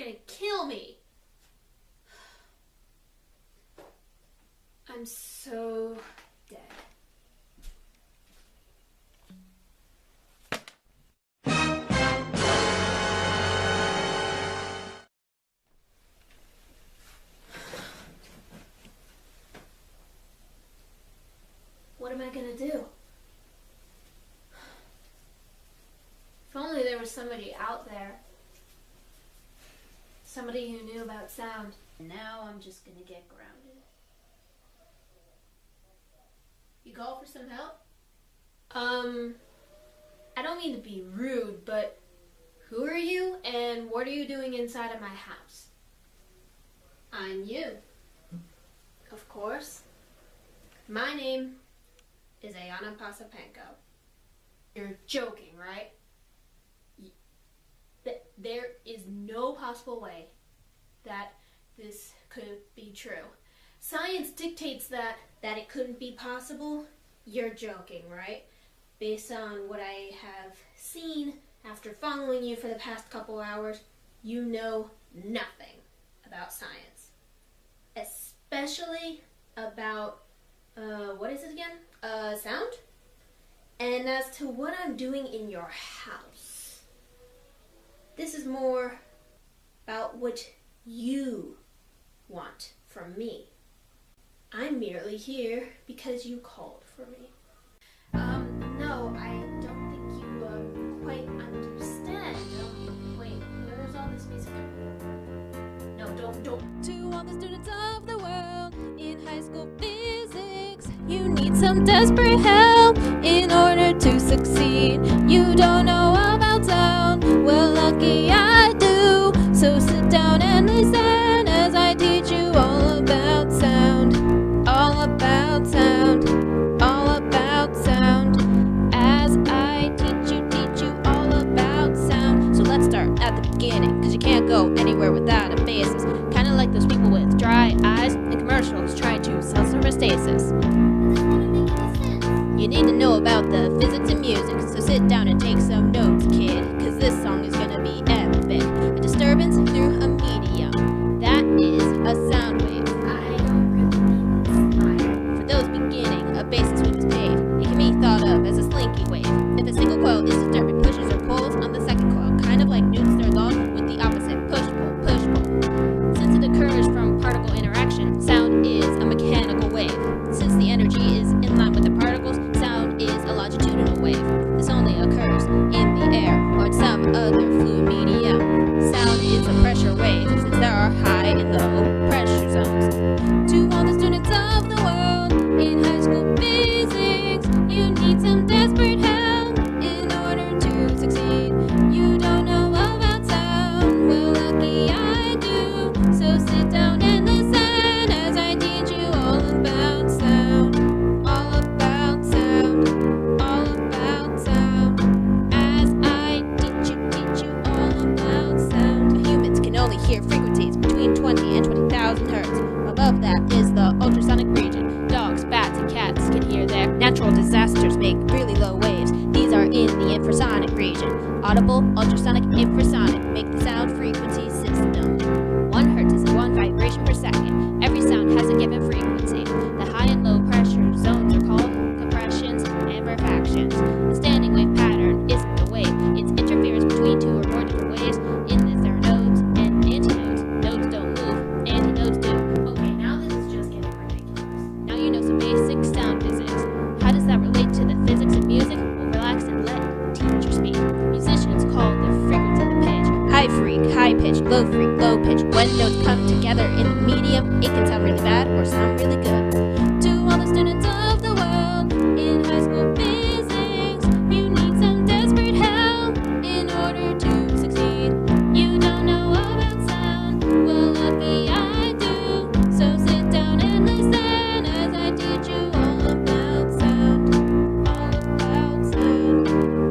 gonna kill me. I'm so dead. What am I gonna do? If only there was somebody out there. Somebody who knew about sound. Now I'm just gonna get grounded. You call for some help? I don't mean to be rude, but who are you and what are you doing inside of my house? I'm you. Of course. My name is Ayana Pasapenko. You're joking, right? There is no possible way that this could be true. Science dictates that it couldn't be possible. You're joking, right? Based on what I have seen after following you for the past couple hours, you know nothing about science. Especially about, what is it again? Sound? And as to what I'm doing in your house, this is more about what you want from me. I'm merely here because you called for me. No, I don't think you quite understand. Wait, where's all this music? No, don't. To all the students of the world in high school physics, you need some desperate help in order to succeed. You don't know about sound? Well, lucky I do. So sit down and listen as I teach you all about sound. All about sound. All about sound. As I teach you all about sound. So let's start at the beginning, cause you can't go anywhere without a basis. Kinda like those people with dry eyes in commercials trying to sell some Restasis. You need to know about the physics and music, so sit down and take some notes, kid, cause this song is gonna be epic. A disturbance through a medium, that is a sound wave. I don't really need this. For those beginning, a basis we must pave. It can be thought of as a slinky wave. If a single coil is disturbed, it pushes or pulls on the second coil, kind of like Newton's third law with the opposite push-pull, push-pull. Since it occurs from particle interaction, sound is a mechanical wave. Since the energy is in line with the particles, sound is a longitudinal wave. This only occurs in the air or in some other fluid medium. Sound is a pressure wave, since there are high and low pressure zones. To all the students of the world in high school physics, you need some desperate help in order to succeed. You don't know about sound? Well, lucky I do. So sit down and listen as I teach you all about sound. All about sound. All about sound. As I teach you all about sound. Humans can only hear frequencies between 20 and 20,000 hertz. Above that is the ultrasonic region. Dogs, bats, and cats can hear there. Natural disasters make really low waves. These are in the infrasonic region. Audible, ultrasonic, infrasonic make the sound frequency system. 1 hertz is 1 vibration per second. Every sound has a given frequency. The high and low pressure zones are called compressions and rarefactions. The standing wave pattern isn't a wave. It's interference between 2 or more different waves. In this there are nodes and antinodes. Nodes don't move, antinodes do. Okay, now this is just getting ridiculous. Now you know some basic sound physics. How does that relate to the physics of music? Well, relax and let the teacher speak. Musicians call the frequency the pitch. High freak, high pitch, low freak, low pitch. When notes come together in the medium, it can sound really bad or sound really good. To all the students of the world in high school physics, you need some desperate help in order to succeed. You don't know about sound? Well, lucky I do. So sit down and listen as I teach you all about sound. All about sound.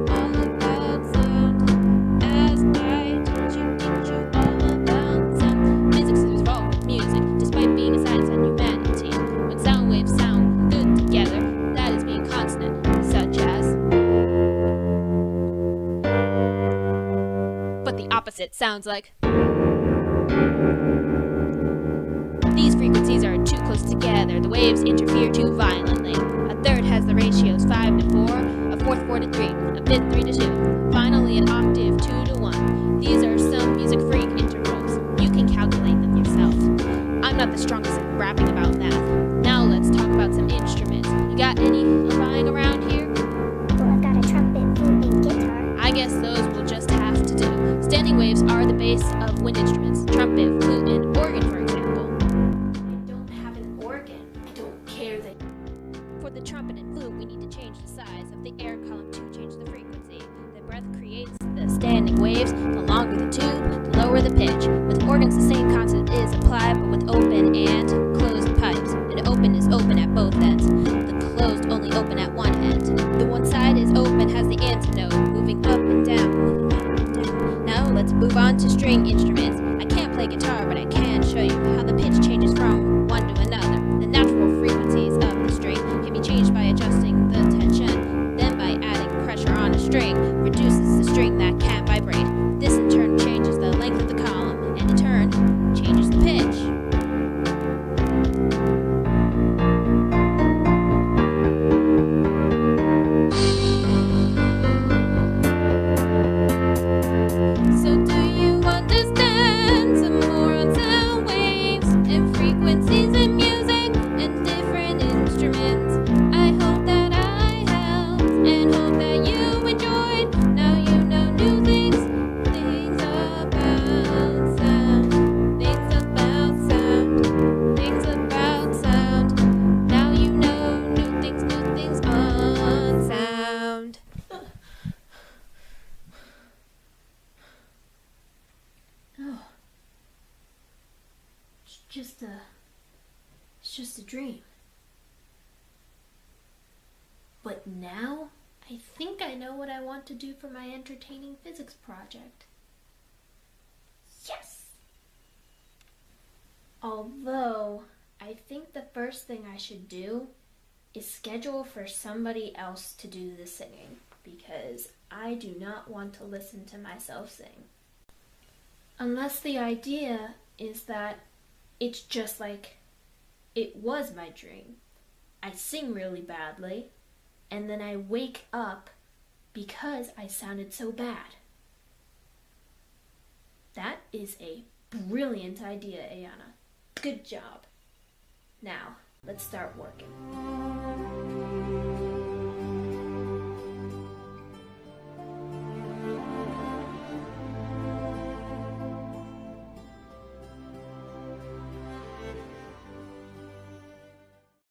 All about sound. As I teach you all about sound. Physics is involved with music, despite being a science and humanity. When sound waves sound good together, that is being constant, such as. But the opposite sounds like. These frequencies are too close together. The waves interfere too violently. A third has the ratios 5 to 4, a fourth 4 to 3, a fifth 3 to 2, finally an octave 2 to 1. These are some music freak intervals. You can calculate them yourself. I'm not the strongest at rapping about math. Now let's talk about some instruments. You got any lying around here? Well, I've got a trumpet, flute, and guitar. I guess those will just have to do. Standing waves are the base of wind instruments. Trumpet, flute, and organ, for example. I don't have an organ. I don't care that. For the trumpet and flute, we need to change the size of the air column to change the frequency. The breath creates the standing waves. The longer the tube, the lower the pitch. With organs, the same concept is applied, but with open and closed pipes. And open is open at both ends. The closed only open at one end. The one side is open has the antinode, moving up and down, moving up and down. Now let's move on to string instruments. I can't play guitar, but I can show you how the pitch changes from one to another. The natural frequencies of the string can be changed by adjusting the tension. Then by adding pressure on a string, reduces the string that can't vibrate. This in turn changes the length of the column, and in turn, changes the pitch. So do you understand some more on sound waves and frequencies in music and different instruments? I hope that I helped and hope that you enjoyed. Now you know new things, things about sound, things about sound, things about sound. Now you know new things on sound. Oh. It's just a dream. But now, I think I know what I want to do for my entertaining physics project. Yes! Although, I think the first thing I should do is schedule for somebody else to do the singing, because I do not want to listen to myself sing. Unless the idea is that it's just like it was my dream. I sing really badly, and then I wake up because I sounded so bad. That is a brilliant idea, Ayana. Good job. Now, let's start working.